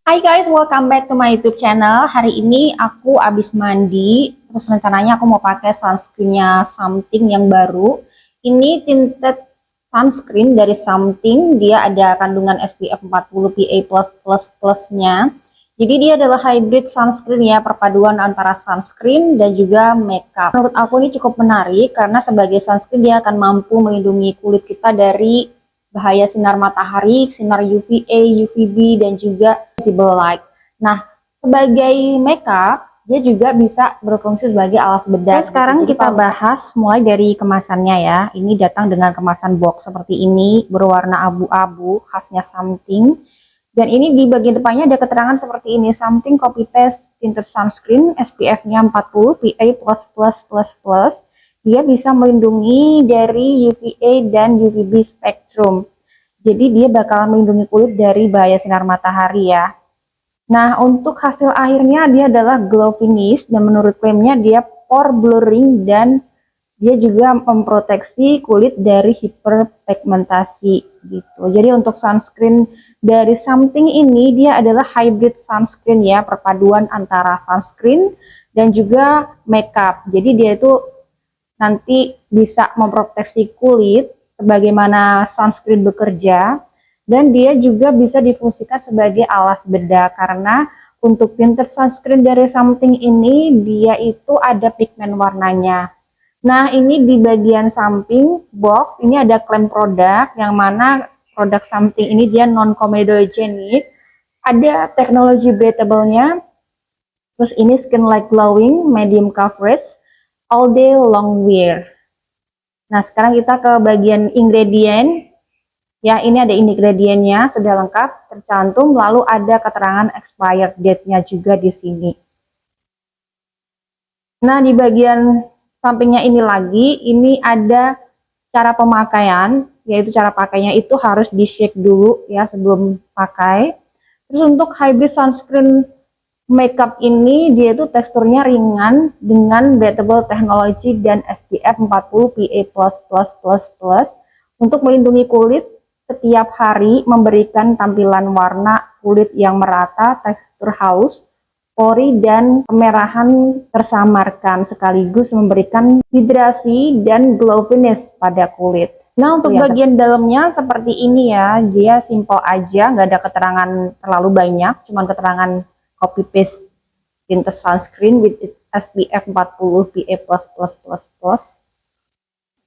Hai guys, welcome back to my YouTube channel. Hari ini aku abis mandi, terus rencananya aku mau pakai sunscreennya Something yang baru. Ini tinted sunscreen dari Something, dia ada kandungan SPF 40 PA++++-nya. Jadi dia adalah hybrid sunscreen ya, perpaduan antara sunscreen dan juga makeup. Menurut aku ini cukup menarik karena sebagai sunscreen dia akan mampu melindungi kulit kita dari bahaya sinar matahari, sinar UVA, UVB, dan juga visible light. Nah, sebagai makeup, dia juga bisa berfungsi sebagai alas bedak. Oke, sekarang kita bahas mulai dari kemasannya ya. Ini datang dengan kemasan box seperti ini, berwarna abu-abu, khasnya Something. Dan ini di bagian depannya ada keterangan seperti ini, Something Copy Paste Tinted Sunscreen, SPF-nya 40 PA++++. Dia bisa melindungi dari UVA dan UVB spektrum. Jadi dia bakalan melindungi kulit dari bahaya sinar matahari ya. Nah, untuk hasil akhirnya dia adalah glow finish dan menurut klaimnya dia pore blurring dan dia juga memproteksi kulit dari hiperpigmentasi gitu. Jadi untuk sunscreen dari Something ini dia adalah hybrid sunscreen ya, perpaduan antara sunscreen dan juga makeup. Jadi dia itu nanti bisa memproteksi kulit sebagaimana sunscreen bekerja, dan dia juga bisa difungsikan sebagai alas bedak karena untuk tinted sunscreen dari Something ini dia itu ada pigmen warnanya. Nah, ini di bagian samping box ini ada klaim produk yang mana produk Something ini dia non comedogenic, ada teknologi breathable-nya. Terus ini skin light glowing, medium coverage, all day long wear. Nah, sekarang kita ke bagian ingredient. Ya, ini ada ingredientnya, sudah lengkap, tercantum, lalu ada keterangan expired date-nya juga di sini. Nah, di bagian sampingnya ini lagi, ini ada cara pemakaian, yaitu cara pakainya itu harus di-shake dulu ya sebelum pakai. Terus untuk hybrid sunscreen makeup ini dia itu teksturnya ringan dengan breathable technology dan SPF 40 PA++++ untuk melindungi kulit setiap hari, memberikan tampilan warna kulit yang merata, tekstur halus, pori dan kemerahan tersamarkan sekaligus memberikan hidrasi dan glow finish pada kulit. Nah, untuk bagian dalamnya seperti ini ya, dia simple aja, nggak ada keterangan terlalu banyak, cuman keterangan copy paste tinted sunscreen with SPF 40 PA++++.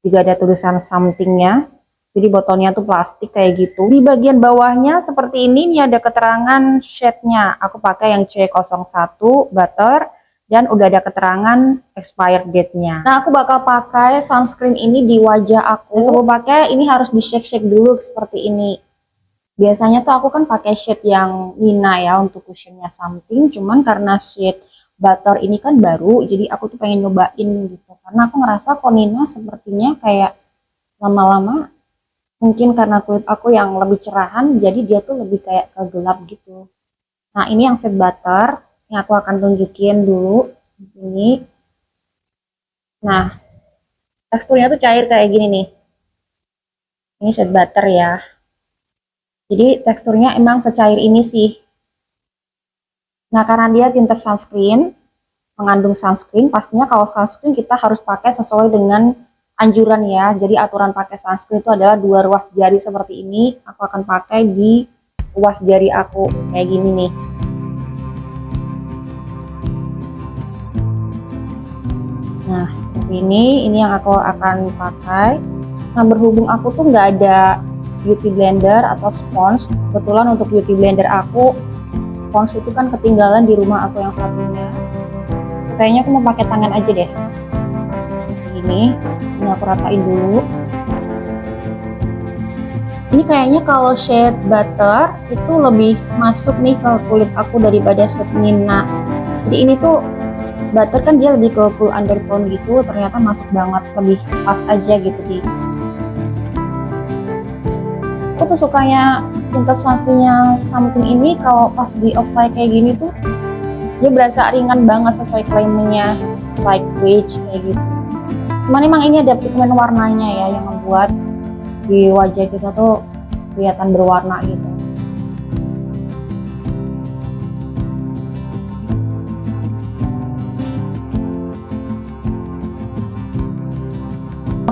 Juga ada tulisan Something-nya. Jadi botolnya tuh plastik kayak gitu. Di bagian bawahnya seperti ini ada keterangan shade-nya. Aku pakai yang C01 butter dan udah ada keterangan expired date-nya. Nah, aku bakal pakai sunscreen ini di wajah aku. Sebelum pakai ini harus di shake-shake dulu seperti ini. Biasanya tuh aku kan pakai shade yang Nina ya untuk cushionnya Something, cuman karena shade butter ini kan baru, jadi aku tuh pengen nyobain gitu. Karena aku ngerasa kok Nina sepertinya kayak lama-lama, mungkin karena kulit aku yang lebih cerahan, jadi dia tuh lebih kayak kegelap gitu. Nah, ini yang shade butter, yang aku akan tunjukin dulu di sini. Nah, teksturnya tuh cair kayak gini nih. Ini shade butter ya. Jadi teksturnya emang secair ini sih. Nah, karena dia tinted sunscreen, mengandung sunscreen, pastinya kalau sunscreen kita harus pakai sesuai dengan anjuran ya. Jadi aturan pakai sunscreen itu adalah 2 ruas jari seperti ini. Aku akan pakai di ruas jari aku kayak gini nih. Nah, seperti ini yang aku akan pakai. Nah, berhubung aku tuh nggak ada beauty blender atau spons, kebetulan untuk beauty blender aku spons itu kan ketinggalan di rumah aku yang satunya. Kayaknya aku mau pakai tangan aja deh. Ini aku ratain dulu. Ini kayaknya kalau shade butter itu lebih masuk nih ke kulit aku daripada shade Nina. Jadi ini tuh butter kan dia lebih ke cool undertone gitu, ternyata masuk banget, lebih pas aja gitu di. Aku tuh sukanya tinted sunscreen-nya Something ini kalau pas di apply kayak gini tuh dia berasa ringan banget sesuai klaimnya, lightweight kayak gitu. Cuman emang ini ada pigmen warnanya ya yang membuat di wajah kita tuh kelihatan berwarna gitu.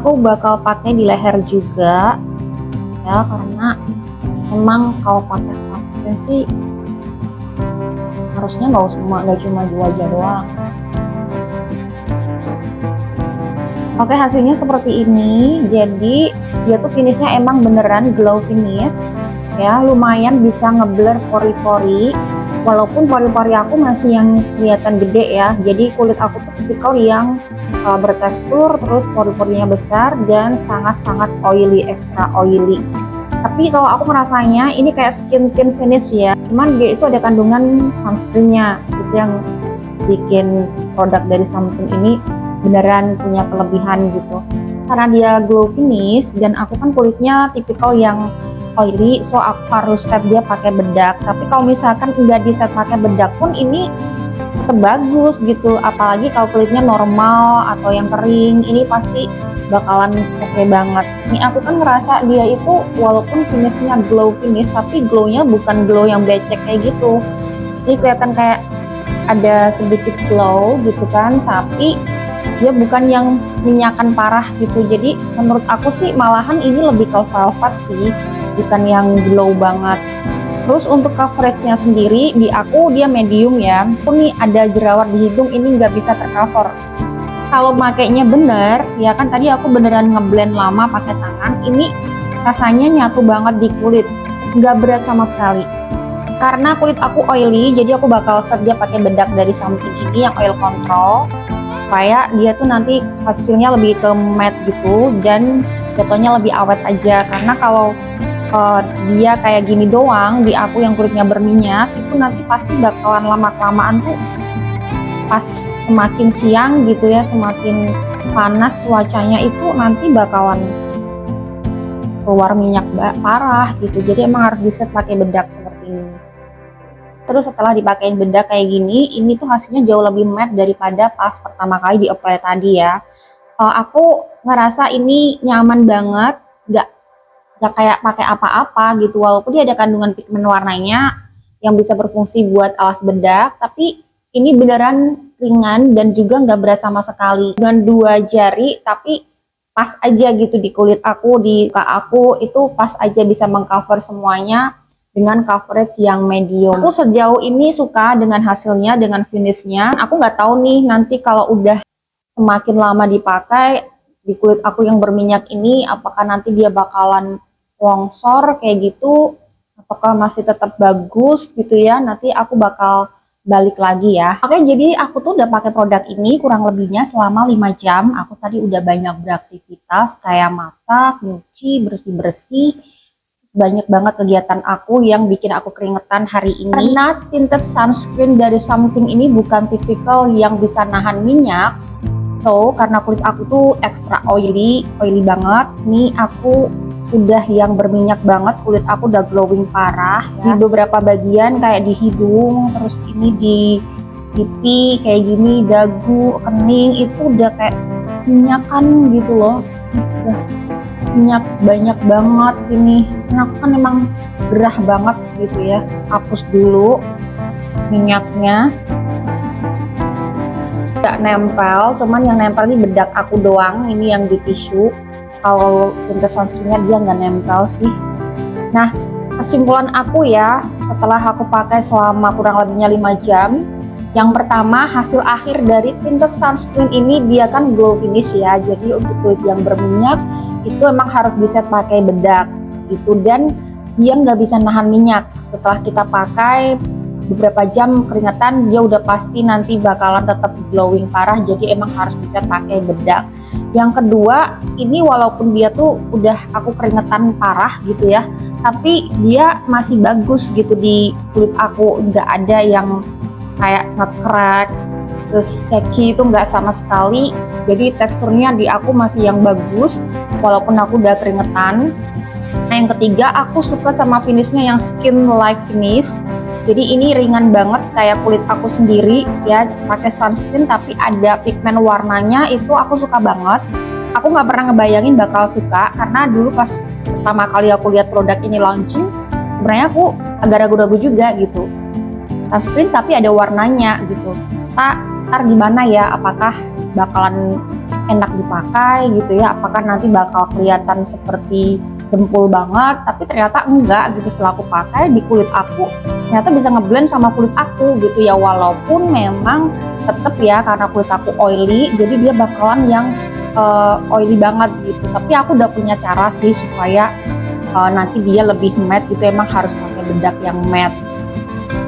aku bakal pakai di leher juga ya, karena memang kalau pakai sunscreen sih harusnya nggak cuma di wajah doang. Oke, hasilnya seperti ini. Jadi dia tuh finishnya emang beneran glow finish ya, lumayan bisa ngeblur pori-pori, walaupun pori-pori aku masih yang kelihatan gede ya. Jadi kulit aku tuh tipikal yang bertekstur, terus pori-porinya besar dan sangat-sangat oily, extra oily. Tapi kalau aku merasanya ini kayak skin tint finish ya, cuman dia itu ada kandungan sunscreennya, itu yang bikin produk dari Something ini beneran punya kelebihan gitu. Karena dia glow finish dan aku kan kulitnya tipikal yang oily, so aku harus set dia pakai bedak. Tapi kalau misalkan nggak di set pakai bedak pun ini tetap bagus gitu, apalagi kalau kulitnya normal atau yang kering, ini pasti bakalan oke banget. Ini aku kan ngerasa dia itu walaupun finishnya glow finish, tapi glownya bukan glow yang becek kayak gitu. Ini kelihatan kayak ada sedikit glow gitu kan, tapi dia bukan yang minyakan parah gitu. Jadi menurut aku sih malahan ini lebih ke velvet sih, bukan yang glow banget. Terus untuk coveragenya sendiri di aku dia medium ya. Aku nih ada jerawat di hidung, ini nggak bisa tercover. Kalau makainya bener ya kan, tadi aku beneran ngeblend lama pakai tangan, ini rasanya nyatu banget di kulit, nggak berat sama sekali. Karena kulit aku oily, jadi aku bakal set dia pakai bedak dari Something ini yang oil control, supaya dia tuh nanti hasilnya lebih ke matte gitu dan jatuhnya lebih awet aja. Karena kalau dia kayak gini doang di aku yang kulitnya berminyak, itu nanti pasti bakalan lama-kelamaan tuh pas semakin siang gitu ya, semakin panas cuacanya, itu nanti bakalan keluar minyak parah gitu. Jadi emang harus diset pakai bedak seperti ini. Terus setelah dipakein bedak kayak gini, ini tuh hasilnya jauh lebih matte daripada pas pertama kali di apply tadi ya. Aku ngerasa ini nyaman banget, nggak kayak pakai apa-apa gitu. Walaupun dia ada kandungan pigmen warnanya yang bisa berfungsi buat alas bedak, tapi ini beneran ringan dan juga nggak berat sama sekali. Dengan 2 jari, tapi pas aja gitu di kulit aku, di muka aku itu pas aja bisa mengcover semuanya dengan coverage yang medium. Aku sejauh ini suka dengan hasilnya, dengan finishnya. Aku nggak tahu nih nanti kalau udah semakin lama dipakai di kulit aku yang berminyak ini, apakah nanti dia bakalan longsor kayak gitu, apakah masih tetap bagus gitu ya. Nanti aku bakal balik lagi ya. Oke, jadi aku tuh udah pakai produk ini kurang lebihnya selama 5 jam. Aku tadi udah banyak beraktivitas kayak masak, nyuci, bersih-bersih. Banyak banget kegiatan aku yang bikin aku keringetan hari ini. Karena tinted sunscreen dari Something ini bukan tipikal yang bisa nahan minyak. So, karena kulit aku tuh extra oily banget. Nih aku udah yang berminyak banget, kulit aku udah glowing parah ya. Di beberapa bagian kayak di hidung, terus ini di pipi kayak gini, dagu, kening, itu udah kayak minyakan gitu loh. Udah minyak banyak banget ini. Karena aku kan emang gerah banget gitu ya. Hapus dulu minyaknya. Gak nempel, cuman yang nempel ini bedak aku doang, ini yang di tisu. Kalau tinted sunscreennya dia nggak nempel sih. Nah, kesimpulan aku ya, setelah aku pakai selama kurang lebihnya 5 jam, yang pertama hasil akhir dari tinted sunscreen ini dia kan glow finish ya. Jadi untuk kulit yang berminyak itu emang harus diset pakai bedak gitu, dan dia nggak bisa nahan minyak. Setelah kita pakai beberapa jam keringetan, dia udah pasti nanti bakalan tetap glowing parah. Jadi emang harus diset pakai bedak. Yang kedua, ini walaupun dia tuh udah aku keringetan parah gitu ya, tapi dia masih bagus gitu di kulit aku. Nggak ada yang kayak nge-crack, terus keki itu nggak sama sekali. Jadi teksturnya di aku masih yang bagus walaupun aku udah keringetan. Nah, yang ketiga, aku suka sama finishnya yang skin like finish. Jadi ini ringan banget kayak kulit aku sendiri ya, pakai sunscreen tapi ada pigmen warnanya, itu aku suka banget. Aku nggak pernah ngebayangin bakal suka, karena dulu pas pertama kali aku lihat produk ini launching, sebenarnya aku agak ragu-ragu juga gitu. Sunscreen tapi ada warnanya gitu. Ntar gimana ya, apakah bakalan enak dipakai gitu ya, apakah nanti bakal kelihatan seperti dempul banget, tapi ternyata enggak gitu. Setelah aku pakai di kulit aku ternyata bisa ngeblend sama kulit aku gitu ya, walaupun memang tetap ya karena kulit aku oily jadi dia bakalan yang oily banget gitu, tapi aku udah punya cara sih supaya nanti dia lebih matte gitu. Emang harus pakai bedak yang matte.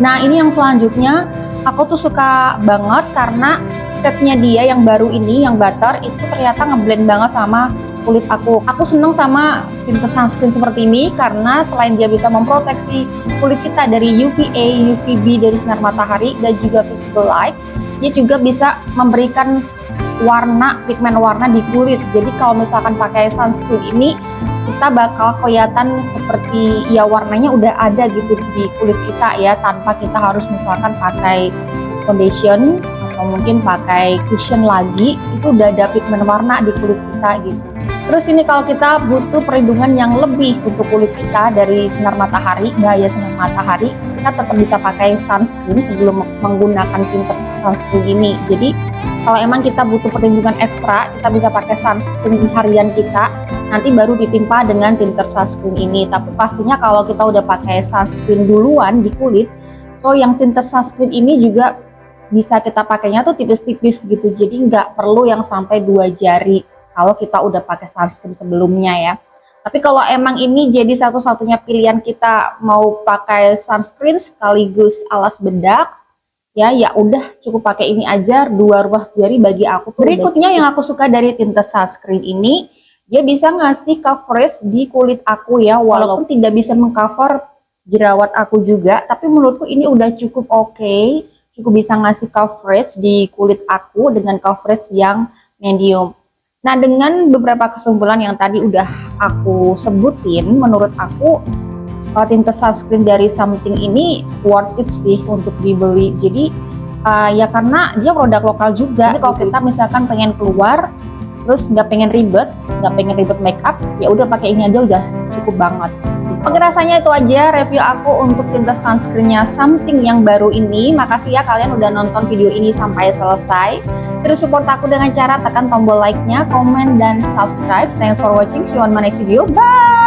Nah ini yang selanjutnya aku tuh suka banget karena setnya dia yang baru ini yang butter itu ternyata ngeblend banget sama kulit aku. Aku seneng sama tinta sunscreen seperti ini karena selain dia bisa memproteksi kulit kita dari UVA, UVB dari sinar matahari dan juga visible light, dia juga bisa memberikan warna, pigmen warna di kulit. Jadi kalau misalkan pakai sunscreen ini kita bakal kelihatan seperti ya warnanya udah ada gitu di kulit kita ya, tanpa kita harus misalkan pakai foundation atau mungkin pakai cushion lagi, itu udah ada pigmen warna di kulit kita gitu. Terus ini kalau kita butuh perlindungan yang lebih untuk kulit kita dari sinar matahari, bahaya sinar matahari, kita tetap bisa pakai sunscreen sebelum menggunakan tinta sunscreen ini. Jadi kalau emang kita butuh perlindungan ekstra, kita bisa pakai sunscreen harian kita, nanti baru ditimpa dengan tinta sunscreen ini. Tapi pastinya kalau kita udah pakai sunscreen duluan di kulit, so yang tinta sunscreen ini juga bisa kita pakainya tuh tipis-tipis gitu, jadi nggak perlu yang sampai 2 jari kalau kita udah pakai sunscreen sebelumnya ya. Tapi kalau emang ini jadi satu-satunya pilihan kita mau pakai sunscreen sekaligus alas bedak, ya udah cukup pakai ini aja, 2 ruas jari bagi aku tuh. Berikutnya yang aku suka dari tinta sunscreen ini, dia bisa ngasih coverage di kulit aku ya, walaupun tidak bisa mengcover jerawat aku juga, tapi menurutku ini udah cukup oke, cukup bisa ngasih coverage di kulit aku dengan coverage yang medium. Nah dengan beberapa kesimpulan yang tadi udah aku sebutin, menurut aku tinta sunscreen dari Something ini worth it sih untuk dibeli. Jadi ya karena dia produk lokal juga. Jadi kalau kita misalkan pengen keluar terus nggak pengen ribet make up, ya udah pakai ini aja udah cukup banget. Oke, rasanya itu aja review aku untuk tinta sunscreennya Something yang baru ini. Makasih ya kalian udah nonton video ini sampai selesai. Terus support aku dengan cara tekan tombol like-nya, komen, dan subscribe. Thanks for watching. See you on my next video. Bye!